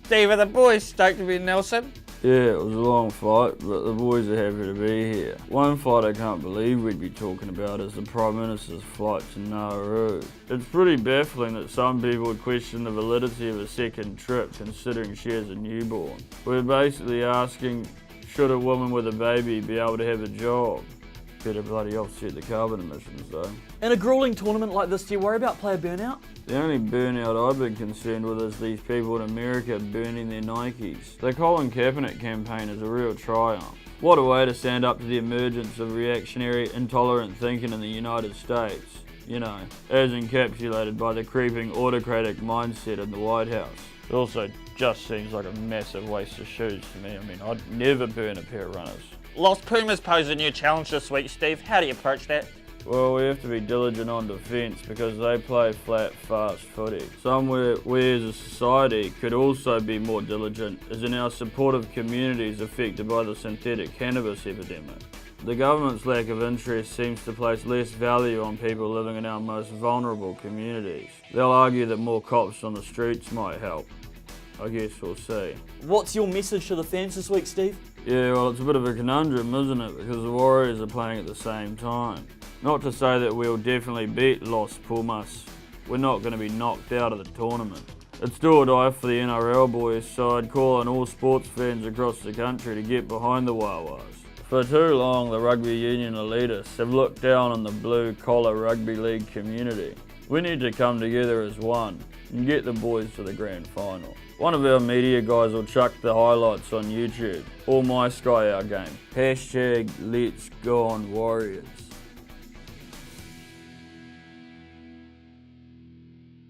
Steve, are the boys stoked to be in Nelson? Yeah, it was a long fight, but the boys are happy to be here. One fight I can't believe we'd be talking about is the Prime Minister's flight to Nauru. It's pretty baffling that some people would question the validity of a second trip considering she has a newborn. We're basically asking, should a woman with a baby be able to have a job? Better bloody offset the carbon emissions though. In a grueling tournament like this, do you worry about player burnout? The only burnout I've been concerned with is these people in America burning their Nikes. The Colin Kaepernick campaign is a real triumph. What a way to stand up to the emergence of reactionary, intolerant thinking in the United States. You know, as encapsulated by the creeping autocratic mindset in the White House. It also just seems like a massive waste of shoes to me. I mean, I'd never burn a pair of runners. Los Pumas pose a new challenge this week, Steve. How do you approach that? Well, we have to be diligent on defence because they play flat, fast footy. Somewhere we as a society could also be more diligent is in our support of communities affected by the synthetic cannabis epidemic. The government's lack of interest seems to place less value on people living in our most vulnerable communities. They'll argue that more cops on the streets might help. I guess we'll see. What's your message to the fans this week, Steve? Yeah, well, it's a bit of a conundrum, isn't it? Because the Warriors are playing at the same time. Not to say that we'll definitely beat Los Pumas. We're not going to be knocked out of the tournament. It's do or die for the NRL boys, so I'd call on all sports fans across the country to get behind the Wawas. For too long, the rugby union elitists have looked down on the blue-collar rugby league community. We need to come together as one and get the boys to the grand final. One of our media guys will chuck the highlights on YouTube. All my Sky Our game. #Let'sGoOnWarriors.